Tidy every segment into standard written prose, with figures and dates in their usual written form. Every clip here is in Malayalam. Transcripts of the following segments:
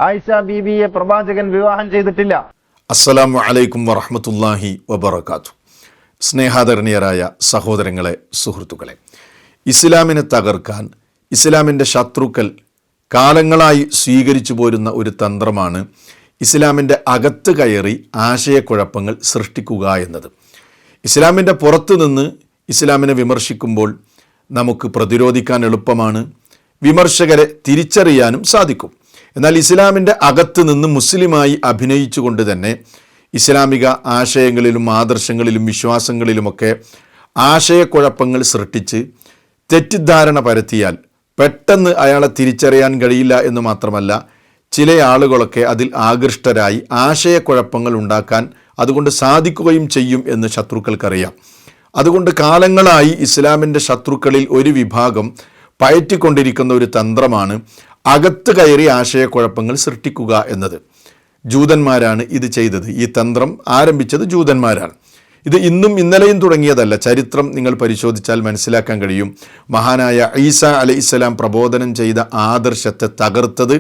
ആയിഷ ബീബിയെ പ്രവാചകൻ വിവാഹം ചെയ്തിട്ടില്ല. അസ്സലാമു അലൈക്കും വറഹ്മത്തുള്ളാഹി വബറകാതുഹു. സ്നേഹാദരണീയരായ സഹോദരങ്ങളെ, സുഹൃത്തുക്കളെ, ഇസ്ലാമിനെ തകർക്കാൻ ഇസ്ലാമിൻ്റെ ശത്രുക്കൾ കാലങ്ങളായി സ്വീകരിച്ചു പോരുന്ന ഒരു തന്ത്രമാണ് ഇസ്ലാമിൻ്റെ അകത്ത് കയറി ആശയക്കുഴപ്പങ്ങൾ സൃഷ്ടിക്കുക എന്നത്. ഇസ്ലാമിൻ്റെ പുറത്തു നിന്ന് ഇസ്ലാമിനെ വിമർശിക്കുമ്പോൾ നമുക്ക് പ്രതിരോധിക്കാൻ എളുപ്പമാണ്, വിമർശകരെ തിരിച്ചറിയാനും സാധിക്കും. എന്നാൽ ഇസ്ലാമിൻ്റെ അകത്ത് നിന്ന് മുസ്ലിമായി അഭിനയിച്ചുകൊണ്ട് തന്നെ ഇസ്ലാമിക ആശയങ്ങളിലും ആദർശങ്ങളിലും വിശ്വാസങ്ങളിലുമൊക്കെ ആശയക്കുഴപ്പങ്ങൾ സൃഷ്ടിച്ച് തെറ്റിദ്ധാരണ പരത്തിയാൽ പെട്ടെന്ന് അയാളെ തിരിച്ചറിയാൻ കഴിയില്ല എന്ന് മാത്രമല്ല, ചില ആളുകളൊക്കെ അതിൽ ആകൃഷ്ടരായി ആശയക്കുഴപ്പങ്ങൾ ഉണ്ടാക്കാൻ അതുകൊണ്ട് സാധിക്കുകയും ചെയ്യും എന്ന് ശത്രുക്കൾക്കറിയാം. അതുകൊണ്ട് കാലങ്ങളായി ഇസ്ലാമിൻ്റെ ശത്രുക്കളിൽ ഒരു വിഭാഗം പയറ്റിക്കൊണ്ടിരിക്കുന്ന ഒരു തന്ത്രമാണ് അകത്ത് കയറി ആശയക്കുഴപ്പങ്ങൾ സൃഷ്ടിക്കുക എന്നത്. ജൂതന്മാരാണ് ഇത് ചെയ്തത്. ഈ തന്ത്രം ആരംഭിച്ചത് ജൂതന്മാരാണ്. ഇത് ഇന്നും ഇന്നലെയും തുടങ്ങിയതല്ല. ചരിത്രം നിങ്ങൾ പരിശോധിച്ചാൽ മനസ്സിലാക്കാൻ കഴിയും. മഹാനായ ഈസ അലൈഹിസ്സലാം പ്രബോധനം ചെയ്ത ആദർശത്തെ തകർത്തത്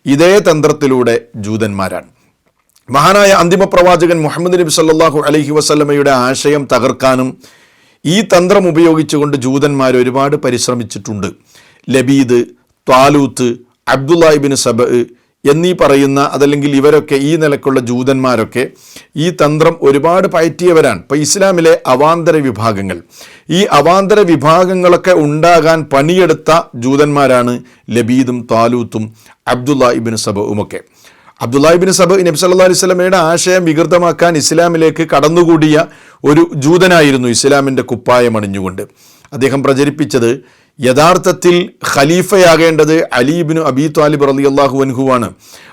ഇതേ തന്ത്രത്തിലൂടെ ജൂതന്മാരാണ്. മഹാനായ അന്തിമ പ്രവാചകൻ മുഹമ്മദ് നബി സല്ലല്ലാഹു അലൈഹി വസല്ലമയുടെ ആശയം തകർക്കാനും ഈ തന്ത്രം ഉപയോഗിച്ചുകൊണ്ട് ജൂതന്മാർ ഒരുപാട് പരിശ്രമിച്ചിട്ടുണ്ട്. ലബീദ്, ത്വാലൂത്ത്, അബ്ദുല്ലാ ഇബ്നു സബഅ എന്നീ പറയുന്ന അതല്ലെങ്കിൽ ഇവരൊക്കെ ഈ നിലക്കുള്ള ജൂതന്മാരൊക്കെ ഈ തന്ത്രം ഒരുപാട് പയറ്റിയവരാണ്. ഇപ്പോൾ ഇസ്ലാമിലെ അവാന്തര വിഭാഗങ്ങൾ, ഈ അവാന്തര വിഭാഗങ്ങളൊക്കെ ഉണ്ടാകാൻ പണിയെടുത്ത ജൂതന്മാരാണ് ലബീദും ത്വാലൂത്തും അബ്ദുല്ലാ ഇബ്നു സബഉമൊക്കെ. അബ്ദുല്ലാ ഇബ്നു സബഅ നബി സല്ലല്ലാഹു അലൈഹി വസല്ലമയുടെ ആശയം വികൃതമാക്കാൻ ഇസ്ലാമിലേക്ക് കടന്നുകൂടിയ ഒരു ജൂതനായിരുന്നു. ഇസ്ലാമിൻ്റെ കുപ്പായം അണിഞ്ഞുകൊണ്ട് അദ്ദേഹം പ്രചരിപ്പിച്ചത് യഥാർത്ഥത്തിൽ ഖലീഫയാകേണ്ടത് അലി ഇബ്നു അബീ ത്വാലിബ് റളിയല്ലാഹു അൻഹുവാണ്.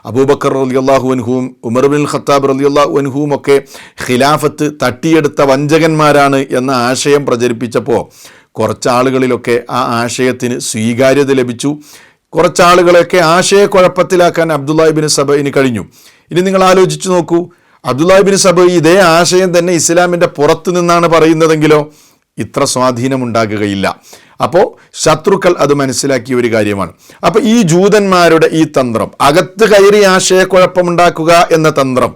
അബൂബക്കർ റളിയല്ലാഹു അൻഹുവും ഉമർ ഇബ്നുൽ ഖത്താബ് റളിയല്ലാഹു അൻഹുവും ഒക്കെ ഖിലാഫത്ത് തട്ടിയെടുത്ത വഞ്ചകന്മാരാണ് എന്ന ആശയം പ്രചരിപ്പിച്ചപ്പോൾ കുറച്ചാളുകളിലൊക്കെ ആ ആശയത്തിന് സ്വീകാര്യത ലഭിച്ചു. കുറച്ചാളുകളെയൊക്കെ ആശയക്കുഴപ്പത്തിലാക്കാൻ അബ്ദുല്ലാ ഇബ്നു സബഇന് കഴിഞ്ഞു. ഇനി നിങ്ങൾ ആലോചിച്ച് നോക്കൂ, അബ്ദുല്ലാ ഇബ്നു സബഇ ഇതേ ആശയം തന്നെ ഇസ്ലാമിൻ്റെ പുറത്തു നിന്നാണ് പറയുന്നതെങ്കിലോ ഇത്ര സ്വാധീനമുണ്ടാകുകയില്ല. അപ്പോൾ ശത്രുക്കൾ അത് മനസ്സിലാക്കിയ ഒരു കാര്യമാണ്. അപ്പോൾ ഈ ജൂതന്മാരുടെ ഈ തന്ത്രം, അകത്ത് കയറി ആശയക്കുഴപ്പമുണ്ടാക്കുക എന്ന തന്ത്രം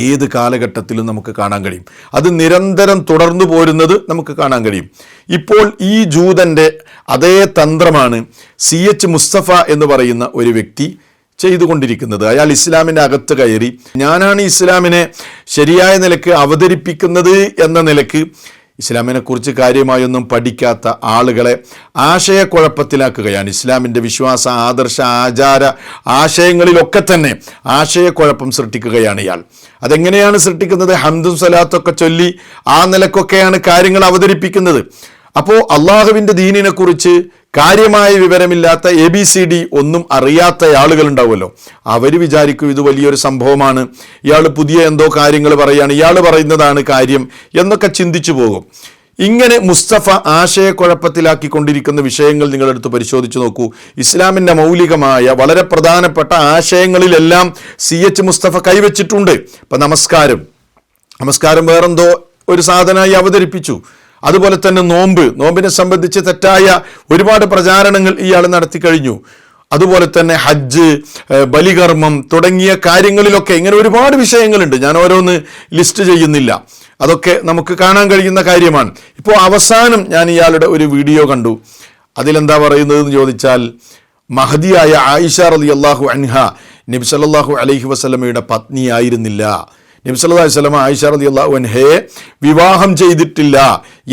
ഏത് കാലഘട്ടത്തിലും നമുക്ക് കാണാൻ കഴിയും. അത് നിരന്തരം തുടർന്നു പോരുന്നത് നമുക്ക് കാണാൻ കഴിയും. ഇപ്പോൾ ഈ ജൂതൻ്റെ അതേ തന്ത്രമാണ് CH മുസ്തഫ എന്ന് പറയുന്ന ഒരു വ്യക്തി ചെയ്തുകൊണ്ടിരിക്കുന്നത്. അയാൾ ഇസ്ലാമിൻ്റെ അകത്ത് കയറി ഞാനാണ് ഇസ്ലാമിനെ ശരിയായ നിലക്ക് അവതരിപ്പിക്കുന്നത് എന്ന നിലക്ക് ഇസ്ലാമിനെക്കുറിച്ച് കാര്യമായൊന്നും പഠിക്കാത്ത ആളുകളെ ആശയക്കുഴപ്പത്തിലാക്കുകയാണ്. ഇസ്ലാമിൻ്റെ വിശ്വാസ, ആദർശ, ആചാര ആശയങ്ങളിലൊക്കെ തന്നെ ആശയക്കുഴപ്പം സൃഷ്ടിക്കുകയാണ് ഇയാൾ. അതെങ്ങനെയാണ് സൃഷ്ടിക്കുന്നത്? ഹംദും സലാത്തൊക്കെ ചൊല്ലി ആ നിലക്കൊക്കെയാണ് കാര്യങ്ങൾ അവതരിപ്പിക്കുന്നത്. അപ്പോൾ അള്ളാഹുവിൻ്റെ ദീനിനെക്കുറിച്ച് കാര്യമായ വിവരമില്ലാത്ത ABCD ഒന്നും അറിയാത്ത ആളുകളുണ്ടാവുമല്ലോ, അവർ വിചാരിക്കും ഇത് വലിയൊരു സംഭവമാണ്, ഇയാൾ പുതിയ എന്തോ കാര്യങ്ങൾ പറയുകയാണ്, ഇയാൾ പറയുന്നതാണ് കാര്യം എന്നൊക്കെ ചിന്തിച്ചു പോകും. ഇങ്ങനെ മുസ്തഫ ആശയക്കുഴപ്പത്തിലാക്കിക്കൊണ്ടിരിക്കുന്ന വിഷയങ്ങൾ നിങ്ങളെടുത്ത് പരിശോധിച്ച് നോക്കൂ. ഇസ്ലാമിൻ്റെ മൗലികമായ വളരെ പ്രധാനപ്പെട്ട ആശയങ്ങളിലെല്ലാം CH മുസ്തഫ കൈവച്ചിട്ടുണ്ട്. ഇപ്പം നമസ്കാരം വേറെന്തോ ഒരു സാധനമായി അവതരിപ്പിച്ചു. അതുപോലെ തന്നെ നോമ്പിനെ സംബന്ധിച്ച് തെറ്റായ ഒരുപാട് പ്രചാരണങ്ങൾ ഇയാൾ നടത്തി കഴിഞ്ഞു. അതുപോലെ തന്നെ ഹജ്ജ്, ബലികർമ്മം തുടങ്ങിയ കാര്യങ്ങളിലൊക്കെ ഇങ്ങനെ ഒരുപാട് വിഷയങ്ങളുണ്ട്. ഞാൻ ഓരോന്ന് ലിസ്റ്റ് ചെയ്യുന്നില്ല, അതൊക്കെ നമുക്ക് കാണാൻ കഴിയുന്ന കാര്യമാണ്. ഇപ്പോൾ അവസാനം ഞാൻ ഇയാളുടെ ഒരു വീഡിയോ കണ്ടു. അതിലെന്താ പറയുന്നതെന്ന് ചോദിച്ചാൽ, മഹദിയായ ആയിഷ റളിയല്ലാഹു അൻഹ നബി സല്ലല്ലാഹു അലൈഹി വസല്ലമയുടെ പത്നിയായിരുന്നില്ല. നബി സല്ലല്ലാഹു അലൈഹി വസല്ലമ ആയിഷ റളിയല്ലാഹു അൻഹയെ വിവാഹം ചെയ്തിട്ടില്ല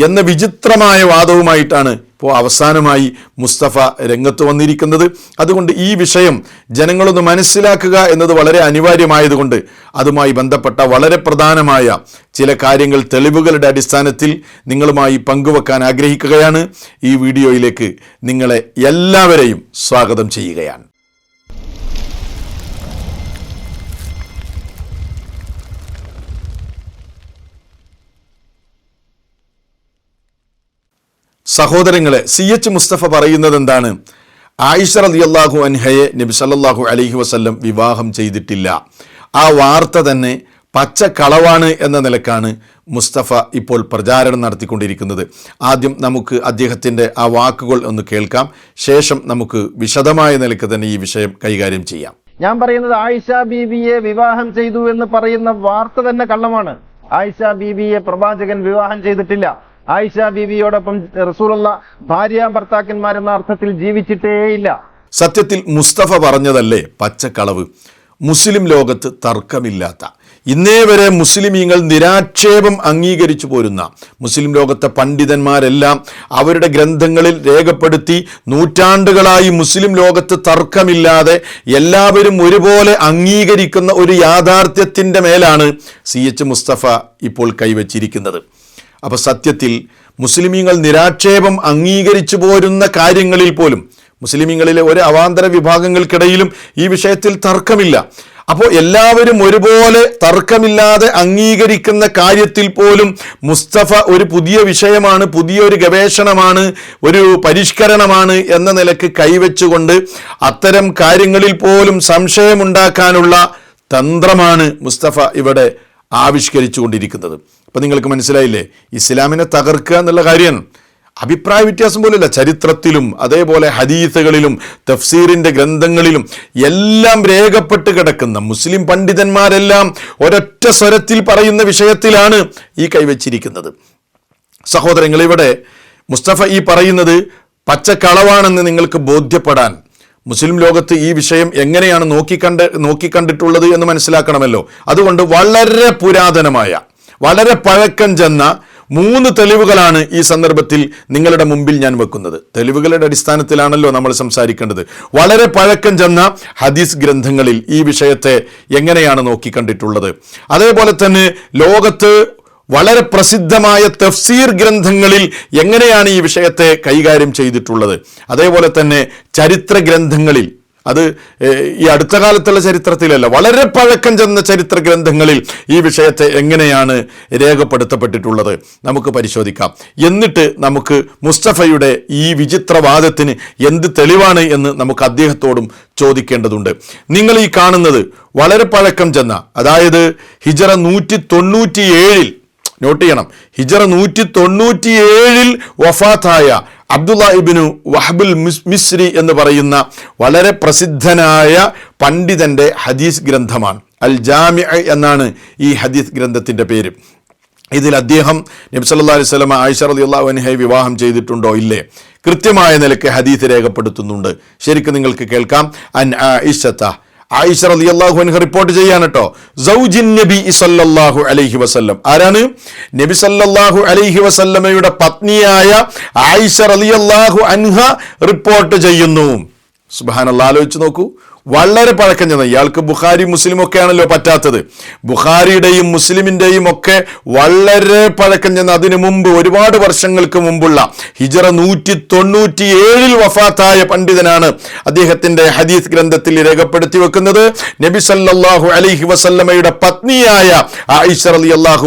എന്ന വിചിത്രമായ വാദവുമായിട്ടാണ് ഇപ്പോൾ അവസാനമായി മുസ്തഫ രംഗത്ത് വന്നിരിക്കുന്നത്. അതുകൊണ്ട് ഈ വിഷയം ജനങ്ങളൊന്ന് മനസ്സിലാക്കുക എന്നത് വളരെ അനിവാര്യമായതുകൊണ്ട് അതുമായി ബന്ധപ്പെട്ട വളരെ പ്രധാനമായ ചില കാര്യങ്ങൾ തെളിവുകളുടെ അടിസ്ഥാനത്തിൽ നിങ്ങളുമായി പങ്കുവെക്കാൻ ആഗ്രഹിക്കുകയാണ്. ഈ വീഡിയോയിലേക്ക് നിങ്ങളെ എല്ലാവരെയും സ്വാഗതം ചെയ്യുകയാണ്. സഹോദരങ്ങളെ, CH മുസ്തഫ പറയുന്നത് എന്താണ്? ആയിഷ റളിയല്ലാഹു അൻഹയെ നബി സല്ലല്ലാഹു അലൈഹി വസല്ലം വിവാഹം ചെയ്തിട്ടില്ല. ആ വാർത്ത തന്നെ പച്ചക്കളവാണ് എന്ന നിലക്കാണ് മുസ്തഫ ഇപ്പോൾ പ്രചാരണം നടത്തിക്കൊണ്ടിരിക്കുന്നത്. ആദ്യം നമുക്ക് അദ്ദേഹത്തിൻ്റെ ആ വാക്കുകൾ ഒന്ന് കേൾക്കാം. ശേഷം നമുക്ക് വിശദമായ നിലയ്ക്ക് തന്നെ ഈ വിഷയം കൈകാര്യം ചെയ്യാം. ഞാൻ പറയുന്നത് ആയിഷ ബീബിയെ വിവാഹം ചെയ്തു എന്ന് പറയുന്ന വാർത്ത തന്നെ കള്ളമാണ്. ആയിഷ ബീബിയെ പ്രവാചകൻ വിവാഹം ചെയ്തിട്ടില്ല. ആയിഷ ബീബിയോടൊപ്പം റസൂലുള്ള ഭാര്യ ഭർത്താക്കന്മാരെന്ന അർത്ഥത്തിൽ ജീവിച്ചിട്ടേയില്ല. സത്യത്തിൽ മുസ്തഫ പറഞ്ഞതല്ലേ പച്ചക്കളവ്. മുസ്ലിം ലോകത്ത് തർക്കമില്ലാത്ത, ഇന്നേ വരെ മുസ്ലിമീങ്ങൾ നിരാക്ഷേപം അംഗീകരിച്ചു പോരുന്ന, മുസ്ലിം ലോകത്തെ പണ്ഡിതന്മാരെല്ലാം അവരുടെ ഗ്രന്ഥങ്ങളിൽ രേഖപ്പെടുത്തി നൂറ്റാണ്ടുകളായി മുസ്ലിം ലോകത്ത് തർക്കമില്ലാതെ എല്ലാവരും ഒരുപോലെ അംഗീകരിക്കുന്ന ഒരു യാഥാർത്ഥ്യത്തിൻ്റെ മേലാണ് CH മുസ്തഫ ഇപ്പോൾ കൈവച്ചിരിക്കുന്നത്. അപ്പോൾ സത്യത്തിൽ മുസ്ലിമീങ്ങൾ നിരാക്ഷേപം അംഗീകരിച്ചു പോരുന്ന കാര്യങ്ങളിൽ പോലും മുസ്ലിമീങ്ങളിലെ ഒരു അവാന്തര വിഭാഗങ്ങൾക്കിടയിലും ഈ വിഷയത്തിൽ തർക്കമില്ല. അപ്പോൾ എല്ലാവരും ഒരുപോലെ തർക്കമില്ലാതെ അംഗീകരിക്കുന്ന കാര്യത്തിൽ പോലും മുസ്തഫ ഒരു പുതിയ വിഷയമാണ്, പുതിയൊരു ഗവേഷണമാണ്, ഒരു പരിഷ്കരണമാണ് എന്ന നിലക്ക് കൈവച്ചുകൊണ്ട് അത്തരം കാര്യങ്ങളിൽ പോലും സംശയമുണ്ടാക്കാനുള്ള തന്ത്രമാണ് മുസ്തഫ ഇവിടെ ആവിഷ്കരിച്ചു കൊണ്ടിരിക്കുന്നത്. അപ്പം നിങ്ങൾക്ക് മനസ്സിലായില്ലേ, ഇസ്ലാമിനെ തകർക്കുക എന്നുള്ള കാര്യം അഭിപ്രായ വ്യത്യാസം പോലില്ല. ചരിത്രത്തിലും അതേപോലെ ഹദീസുകളിലും തഫ്സീറിൻ്റെ ഗ്രന്ഥങ്ങളിലും എല്ലാം രേഖപ്പെട്ട് കിടക്കുന്ന മുസ്ലിം പണ്ഡിതന്മാരെല്ലാം ഒരൊറ്റ സ്വരത്തിൽ പറയുന്ന വിഷയത്തിലാണ് ഈ കൈവച്ചിരിക്കുന്നത്. സഹോദരങ്ങൾ, ഇവിടെ മുസ്തഫ ഈ പറയുന്നത് പച്ചക്കളവാണെന്ന് നിങ്ങൾക്ക് ബോധ്യപ്പെടാൻ മുസ്ലിം ലോകത്ത് ഈ വിഷയം എങ്ങനെയാണ് നോക്കിക്കണ്ടിട്ടുള്ളത് എന്ന് മനസ്സിലാക്കണമല്ലോ. അതുകൊണ്ട് വളരെ പുരാതനമായ, വളരെ പഴക്കം ചെന്ന 3 തെളിവുകളാണ് ഈ സന്ദർഭത്തിൽ നിങ്ങളുടെ മുമ്പിൽ ഞാൻ വെക്കുന്നത്. തെളിവുകളുടെ അടിസ്ഥാനത്തിലാണല്ലോ നമ്മൾ സംസാരിക്കേണ്ടത്. വളരെ പഴക്കം ചെന്ന ഹദീസ് ഗ്രന്ഥങ്ങളിൽ ഈ വിഷയത്തെ എങ്ങനെയാണ് നോക്കിക്കണ്ടിട്ടുള്ളത്, അതേപോലെ തന്നെ ലോകത്ത് വളരെ പ്രസിദ്ധമായ തഫ്സീർ ഗ്രന്ഥങ്ങളിൽ എങ്ങനെയാണ് ഈ വിഷയത്തെ കൈകാര്യം ചെയ്തിട്ടുള്ളത്, അതേപോലെ തന്നെ ചരിത്ര ഗ്രന്ഥങ്ങളിൽ, അത് ഈ അടുത്ത കാലത്തുള്ള ചരിത്രത്തിലല്ല, വളരെ പഴക്കം ചെന്ന ചരിത്ര ഗ്രന്ഥങ്ങളിൽ ഈ വിഷയത്തെ എങ്ങനെയാണ് രേഖപ്പെടുത്തപ്പെട്ടിട്ടുള്ളത് നമുക്ക് പരിശോധിക്കാം. എന്നിട്ട് നമുക്ക് മുസ്തഫയുടെ ഈ വിചിത്രവാദത്തിന് എന്ത് തെളിവാണ് എന്ന് നമുക്ക് അദ്ദേഹത്തോടും ചോദിക്കേണ്ടതുണ്ട്. നിങ്ങൾ ഈ കാണുന്നത് വളരെ പഴക്കം ചെന്ന, അതായത് ഹിജറ 197 നോട്ട് ചെയ്യണം, ഹിജറ 197 വഫാത്തായ അബ്ദുള്ള ഇബ്നു വഹബുൽ മിസ്രി എന്ന് പറയുന്ന വളരെ പ്രസിദ്ധനായ പണ്ഡിതന്റെ ഹദീസ് ഗ്രന്ഥമാണ്. അൽ ജാമി എന്നാണ് ഈ ഹദീസ് ഗ്രന്ഥത്തിൻ്റെ പേര്. ഇതിൽ അദ്ദേഹം നബി സല്ലല്ലാഹു അലൈഹി വസല്ലം ആയിഷ റളിയല്ലാഹു അൻഹയെ വിവാഹം ചെയ്തിട്ടുണ്ടോ ഇല്ലേ കൃത്യമായ നിലയ്ക്ക് ഹദീസ് രേഖപ്പെടുത്തുന്നുണ്ട്. ശരിക്കും നിങ്ങൾക്ക് കേൾക്കാം. അൻ ആയിഷ റളിയല്ലാഹു അൻഹ റിപ്പോർട്ട് ചെയ്യാണ് കേട്ടോ. സൗജിൻ നബി സല്ലല്ലാഹു അലൈഹി വസല്ലം. ആരാണ്? നബി സല്ലല്ലാഹു അലൈഹി വസല്ലമയുടെ പത്നിയായ ആയിഷ റളിയല്ലാഹു അൻഹ റിപ്പോർട്ട് ചെയ്യുന്നു. സുബ്ഹാനല്ലാഹ്, ആലോചിച്ച് നോക്കൂ. വളരെ പഴക്കം ചെന്ന, ഇയാൾക്ക് ബുഖാരി മുസ്ലിം ഒക്കെ ആണല്ലോ പറ്റാത്തത്. ബുഖാരിയുടെയും മുസ്ലിമിൻ്റെയും ഒക്കെ വളരെ പഴക്കം ചെന്ന, അതിനു മുമ്പ് ഒരുപാട് വർഷങ്ങൾക്ക് മുമ്പുള്ള ഹിജറ 197 വഫാത്തായ പണ്ഡിതനാണ്. അദ്ദേഹത്തിൻ്റെ ഹദീസ് ഗ്രന്ഥത്തിൽ രേഖപ്പെടുത്തി വെക്കുന്നത് നബി സല്ലല്ലാഹു അലൈഹി വസല്ലമയുടെ പത്നിയായ ആയിഷ റളിയല്ലാഹു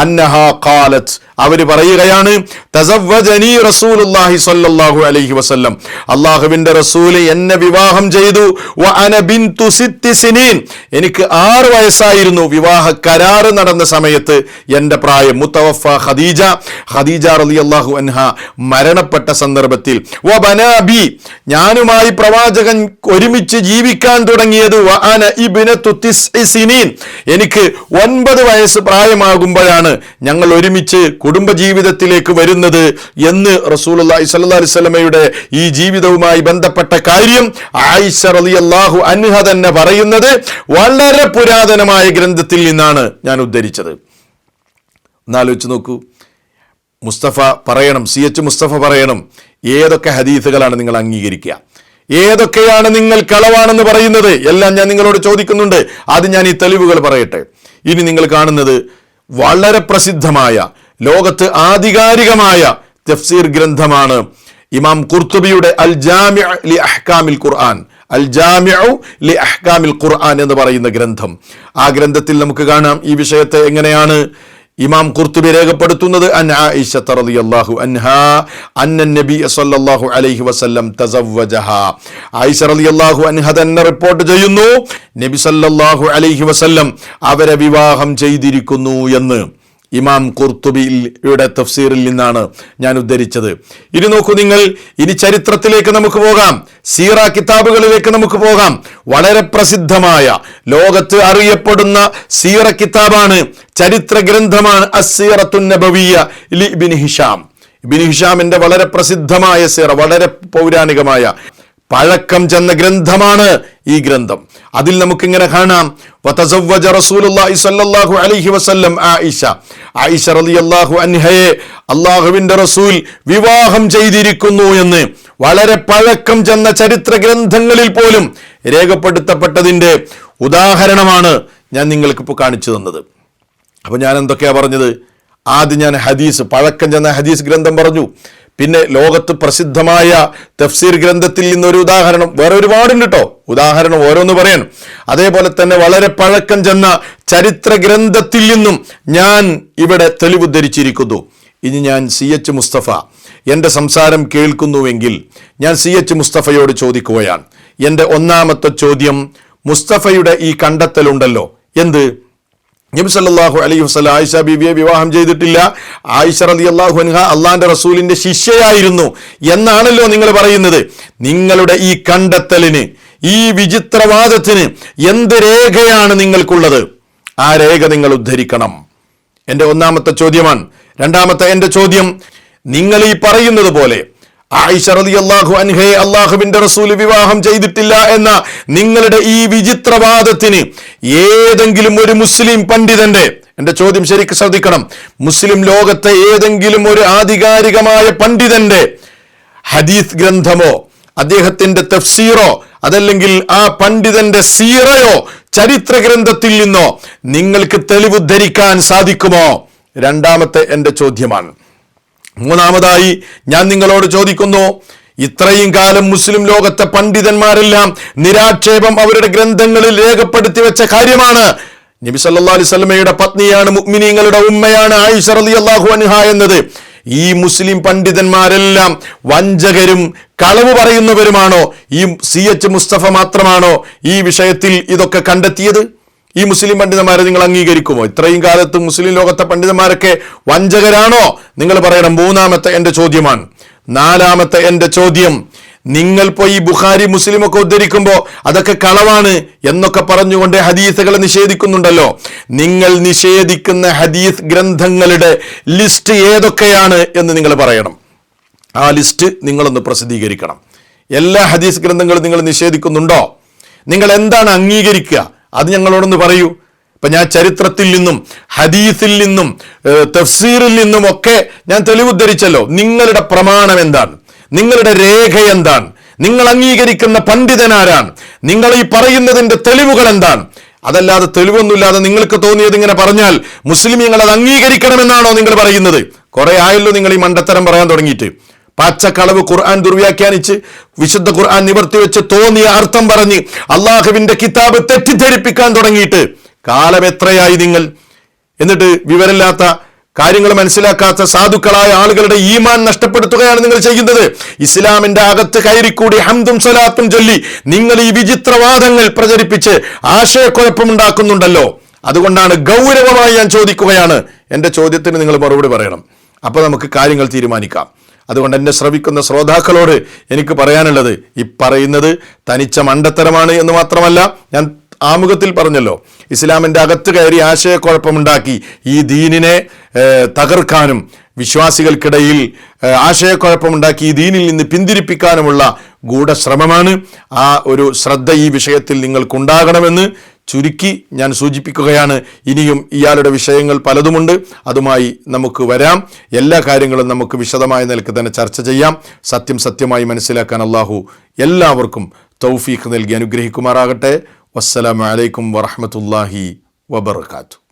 അൻഹ ഖാലത്ത്, അവർ പറയുകയാണ്, തസവ്വജനി റസൂലുള്ളാഹി സ്വല്ലല്ലാഹു അലൈഹി വസല്ലം, അല്ലാഹുവിൻ്റെ റസൂൽ എന്നെ വിവാഹം ചെയ്തു. വ അന ബിന്തു 6 സിനീൻ, എനിക്ക് 6 വയസ്സായിരുന്നു വിവാഹ കരാറ് നടന്ന സമയത്ത് എൻ്റെ പ്രായം. മുത്തവഫ ഖദീജ റളിയല്ലാഹു അൻഹ മരണപ്പെട്ട സന്ദർഭത്തിൽ. വ ബനാബി, ഞാനുമായി പ്രവാചകൻ ഒരുമിച്ച് ജീവിക്കാൻ തുടങ്ങിയത് വ അന ഇബ്നതു 9 സിനീൻ, എനിക്ക് 9 വയസ്സ് പ്രായമാകുമ്പോഴാണ് ഞങ്ങൾ ഒരുമിച്ച് കുടുംബജീവിതത്തിലേക്ക് വരുന്നത് എന്ന് റസൂലുള്ളാഹി സ്വല്ലല്ലാഹു അലൈഹി വസല്ലമയുടെ ഈ ജീവിതവുമായി ബന്ധപ്പെട്ട കാര്യം ആയിഷ റളിയല്ലാഹു അൻഹ തന്നെ പറയുന്നത് വളരെ പുരാതനമായ ഗ്രന്ഥത്തിൽ നിന്നാണ് ഞാൻ ഉദ്ധരിച്ചത്. ഒന്നാലോചിച്ച് നോക്കൂ. മുസ്തഫ പറയണം, CH മുസ്തഫ പറയണം, ഏതൊക്കെ ഹദീസുകളാണ് നിങ്ങൾ അംഗീകരിക്കുക, ഏതൊക്കെയാണ് നിങ്ങൾ കളവാണെന്ന് പറയുന്നത്, എല്ലാം ഞാൻ നിങ്ങളോട് ചോദിക്കുന്നുണ്ട്. ആദ്യം ഞാൻ ഈ തെളിവുകൾ പറയട്ടെ. ഇനി നിങ്ങൾ കാണുന്നത് വളരെ പ്രസിദ്ധമായ, ലോകത്ത് ആധികാരികമായ തഫ്സീർ ഗ്രന്ഥമാണ് ഇമാം ഖുർത്തുബിയുടെ അൽ ജാമിഉ ലി അഹ്കാമിൽ ഖുർആൻ, അൽ ജാമിഉ ലി അഹ്കാമിൽ ഖുർആൻ എന്ന് പറയുന്ന ഗ്രന്ഥം. ആ ഗ്രന്ഥത്തിൽ നമുക്ക് കാണാം ഈ വിഷയത്തെ എങ്ങനെയാണ് ഇമാം ഖുർത്തുബി രേഖപ്പെടുത്തുന്നത്. അൻ ആയിഷ റളിയല്ലാഹു അൻഹാ അന്ന നബി സല്ലല്ലാഹു അലൈഹി വസല്ലം തസവ്വജഹാ, ആയിഷ റളിയല്ലാഹു അൻഹ തന്നെ റിപ്പോർട്ട് ചെയ്യുന്നു, നബി സല്ലല്ലാഹു അലൈഹി വസല്ലം അവരെ വിവാഹം ചെയ്തിരിക്കുന്നു എന്ന്. ഇമാം ഖുർത്തുബിയുടെ തഫ്സീറിൽ നിന്നാണ് ഞാൻ ഉദ്ധരിച്ചത്. ഇനി നോക്കൂ നിങ്ങൾ, ഇനി ചരിത്രത്തിലേക്ക് നമുക്ക് പോകാം, സീറ കിതാബുകളിലേക്ക് നമുക്ക് പോകാം. വളരെ പ്രസിദ്ധമായ, ലോകത്ത് അറിയപ്പെടുന്ന സീറ കിതാബാണ്, ചരിത്ര ഗ്രന്ഥമാണ് അസ്സീറത്തുൻ നബവിയ്യ ലി ഇബ്നു ഹിഷാം. ഇബ്നു ഹിഷാമിന്റെ വളരെ പ്രസിദ്ധമായ സീറ, വളരെ പൗരാണികമായ പഴക്കം ചെന്ന ഗ്രന്ഥമാണ് ഈ ഗ്രന്ഥം. അതിൽ നമുക്കിങ്ങനെ കാണാം, വതസവ്വജ റസൂലുള്ളാഹി സ്വല്ലല്ലാഹു അലൈഹി വസല്ലം ആയിഷ റളിയല്ലാഹു അൻഹയെ അല്ലാഹുവിന്റെ റസൂൽ വിവാഹം ചെയ്തിരിക്കുന്നു എന്ന് വളരെ പഴക്കം ചെന്ന ചരിത്ര ഗ്രന്ഥങ്ങളിൽ പോലും രേഖപ്പെടുത്തപ്പെട്ടതിന്റെ ഉദാഹരണമാണ് ഞാൻ നിങ്ങൾക്കിപ്പോൾ കാണിച്ചു തന്നത്. അപ്പൊ ഞാൻ എന്തൊക്കെയാ പറഞ്ഞത്? ആദ്യം ഞാൻ ഹദീസ്, പഴക്കം ചെന്ന ഹദീസ് ഗ്രന്ഥം പറഞ്ഞു. പിന്നെ ലോകത്ത് പ്രസിദ്ധമായ തഫ്സീർ ഗ്രന്ഥത്തിൽ നിന്നൊരു ഉദാഹരണം, വേറെ ഒരുപാടുണ്ട് കേട്ടോ, ഉദാഹരണം ഓരോന്ന് പറയാൻ. അതേപോലെ തന്നെ വളരെ പഴക്കം ചെന്ന ചരിത്ര ഗ്രന്ഥത്തിൽ നിന്നും ഞാൻ ഇവിടെ തെളിവുദ്ധരിച്ചിരിക്കുന്നു. ഇനി ഞാൻ CH മുസ്തഫ എൻ്റെ സംസാരം കേൾക്കുന്നുവെങ്കിൽ ഞാൻ CH മുസ്തഫയോട് ചോദിക്കുകയാണ്. എൻ്റെ ഒന്നാമത്തെ ചോദ്യം, മുസ്തഫയുടെ ഈ കണ്ടെത്തലുണ്ടല്ലോ, എന്ത്? നബി സല്ലല്ലാഹു അലൈഹി വസല്ലം ആയിഷ ബീവിയെ വിവാഹം ചെയ്തിട്ടില്ല, ആയിഷ റളിയല്ലാഹു അൻഹ അള്ളാന്റെ റസൂലിന്റെ ശിഷ്യയായിരുന്നു എന്നാണല്ലോ നിങ്ങൾ പറയുന്നത്. നിങ്ങളുടെ ഈ കണ്ടെത്തലിന്, ഈ വിചിത്രവാദത്തിന് എന്ത് രേഖയാണ് നിങ്ങൾക്കുള്ളത്? ആ രേഖ നിങ്ങൾ ഉദ്ധരിക്കണം. എൻ്റെ ഒന്നാമത്തെ ചോദ്യമാണ്. രണ്ടാമത്തെ എൻ്റെ ചോദ്യം, നിങ്ങൾ ഈ പറയുന്നത് പോലെ ആയിഷ റളിയല്ലാഹു അൻഹയെ അല്ലാഹുവിന്റെ റസൂൽ വിവാഹം ചെയ്തിട്ടില്ല എന്ന നിങ്ങളുടെ ഈ വിചിത്രവാദത്തിന് ഏതെങ്കിലും ഒരു മുസ്ലിം പണ്ഡിതന്റെ, എന്റെ ചോദ്യം ശരിക്കും ശ്രദ്ധിക്കണം, മുസ്ലിം ലോകത്തെ ഏതെങ്കിലും ഒരു ആധികാരികമായ പണ്ഡിതന്റെ ഹദീസ് ഗ്രന്ഥമോ അദ്ദേഹത്തിന്റെ തഫ്സീറോ അതല്ലെങ്കിൽ ആ പണ്ഡിതന്റെ സീറയോ ചരിത്ര ഗ്രന്ഥത്തിൽ നിന്നോ നിങ്ങൾക്ക് തെളിവുദ്ധരിക്കാൻ സാധിക്കുമോ? രണ്ടാമത്തെ എന്റെ ചോദ്യമാണ്. മൂന്നാമതായി ഞാൻ നിങ്ങളോട് ചോദിക്കുന്നു, ഇത്രയും കാലം മുസ്ലിം ലോകത്തെ പണ്ഡിതന്മാരെല്ലാം നിരാക്ഷേപം അവരുടെ ഗ്രന്ഥങ്ങളിൽ രേഖപ്പെടുത്തി വെച്ച കാര്യമാണ്, നബി സല്ലല്ലാഹു അലൈഹി വസല്ലമയുടെ പത്നിയാണ്, മുഅ്മിനീങ്ങളുടെ ഉമ്മയാണ് ആയിഷ റളിയല്ലാഹു അൻഹ എന്നത്. ഈ മുസ്ലിം പണ്ഡിതന്മാരെല്ലാം വഞ്ചകരും കളവ് പറയുന്നവരുമാണോ? ഈ CH മുസ്തഫ മാത്രമാണോ ഈ വിഷയത്തിൽ ഇതൊക്കെ കണ്ടെത്തിയത്? ഈ മുസ്ലിം പണ്ഡിതന്മാരെ നിങ്ങൾ അംഗീകരിക്കുമോ? ഇത്രയും കാലത്ത് മുസ്ലിം ലോകത്തെ പണ്ഡിതന്മാരൊക്കെ വഞ്ചകരാണോ? നിങ്ങൾ പറയണം. മൂന്നാമത്തെ എന്റെ ചോദ്യമാണ്. നാലാമത്തെ എന്റെ ചോദ്യം, നിങ്ങൾ പോയി ഈ ബുഖാരി മുസ്ലിം ഒക്കെ ഉദ്ധരിക്കുമ്പോൾ അതൊക്കെ കളവാണ് എന്നൊക്കെ പറഞ്ഞുകൊണ്ട് ഹദീസുകളെ നിഷേധിക്കുന്നുണ്ടല്ലോ. നിങ്ങൾ നിഷേധിക്കുന്ന ഹദീസ് ഗ്രന്ഥങ്ങളുടെ ലിസ്റ്റ് ഏതൊക്കെയാണ് എന്ന് നിങ്ങൾ പറയണം. ആ ലിസ്റ്റ് നിങ്ങളൊന്ന് പ്രസിദ്ധീകരിക്കണം. എല്ലാ ഹദീസ് ഗ്രന്ഥങ്ങളും നിങ്ങൾ നിഷേധിക്കുന്നുണ്ടോ? നിങ്ങൾ എന്താണ് അംഗീകരിക്കുക? അത് ഞങ്ങളോടൊന്ന് പറയൂ. ഇപ്പൊ ഞാൻ ചരിത്രത്തിൽ നിന്നും ഹദീസിൽ നിന്നും തഫ്സീറിൽ നിന്നും ഒക്കെ ഞാൻ തെളിവുദ്ധരിച്ചല്ലോ. നിങ്ങളുടെ പ്രമാണം എന്താണ്? നിങ്ങളുടെ രേഖ എന്താണ്? നിങ്ങൾ അംഗീകരിക്കുന്ന പണ്ഡിതനാരാണ്? നിങ്ങൾ ഈ പറയുന്നതിന്റെ തെളിവുകൾ എന്താണ്? അതല്ലാതെ തെളിവൊന്നുമില്ലാതെ നിങ്ങൾക്ക് തോന്നിയത് ഇങ്ങനെ പറഞ്ഞാൽ മുസ്ലിമീങ്ങൾ അത് അംഗീകരിക്കണമെന്നാണോ നിങ്ങൾ പറയുന്നത്? കുറെ ആയല്ലോ നിങ്ങൾ ഈ മണ്ടത്തരം പറയാൻ തുടങ്ങിയിട്ട്. പച്ചക്കളവ് ഖുർആൻ ദുർവ്യാഖ്യാനിച്ച് വിശുദ്ധ ഖുർആൻ നിവർത്തി വെച്ച് തോന്നിയ അർത്ഥം പറഞ്ഞ് അള്ളാഹുവിന്റെ കിതാബ് തെറ്റിദ്ധരിപ്പിക്കാൻ തുടങ്ങിയിട്ട് കാലം എത്രയായി നിങ്ങൾ? എന്നിട്ട് വിവരമില്ലാത്ത, കാര്യങ്ങൾ മനസ്സിലാക്കാത്ത സാധുക്കളായ ആളുകളുടെ ഈമാൻ നഷ്ടപ്പെടുത്തുകയാണ് നിങ്ങൾ ചെയ്യുന്നത്. ഇസ്ലാമിന്റെ അകത്ത് കയറിക്കൂടി ഹംദും സ്വലാത്തും ചൊല്ലി നിങ്ങൾ ഈ വിചിത്രവാദങ്ങൾ പ്രചരിപ്പിച്ച് ആശയക്കുഴപ്പമുണ്ടാക്കുന്നുണ്ടല്ലോ. അതുകൊണ്ടാണ് ഗൗരവമായി ഞാൻ ചോദിക്കുകയാണ്. എന്റെ ചോദ്യത്തിന് നിങ്ങൾ മറുപടി പറയണം. അപ്പൊ നമുക്ക് കാര്യങ്ങൾ തീരുമാനിക്കാം. അതുകൊണ്ട് എന്നെ ശ്രവിക്കുന്ന ശ്രോതാക്കളോട് എനിക്ക് പറയാനുള്ളത്, ഈ പറയുന്നത് തനിച്ച മണ്ടത്തരമാണ് എന്ന് മാത്രമല്ല, ഞാൻ ആമുഖത്തിൽ പറഞ്ഞല്ലോ, ഇസ്ലാമിന്റെ അകത്ത് കയറി ആശയക്കുഴപ്പമുണ്ടാക്കി ഈ ദീനിനെ തകർക്കാനും വിശ്വാസികൾക്കിടയിൽ ആശയക്കുഴപ്പമുണ്ടാക്കി ഈ ദീനിൽ നിന്ന് പിന്തിരിപ്പിക്കാനുമുള്ള ഗൂഢശ്രമമാണ്. ആ ഒരു ശ്രദ്ധ ഈ വിഷയത്തിൽ നിങ്ങൾക്കുണ്ടാകണമെന്ന് ചുരുക്കി ഞാൻ സൂചിപ്പിക്കുകയാണ്. ഇനിയും ഇയാളുടെ വിഷയങ്ങൾ പലതുമുണ്ട്, അതുമായി നമുക്ക് വരാം. എല്ലാ കാര്യങ്ങളും നമുക്ക് വിശദമായ നിലക്ക് തന്നെ ചർച്ച ചെയ്യാം. സത്യം സത്യമായി മനസ്സിലാക്കാൻ അല്ലാഹു എല്ലാവർക്കും തൗഫീഖ് നൽകി അനുഗ്രഹിക്കുമാറാകട്ടെ. വസ്സലാമു അലൈക്കും വറഹ്മത്തുള്ളാഹി വബറകാതുഹു.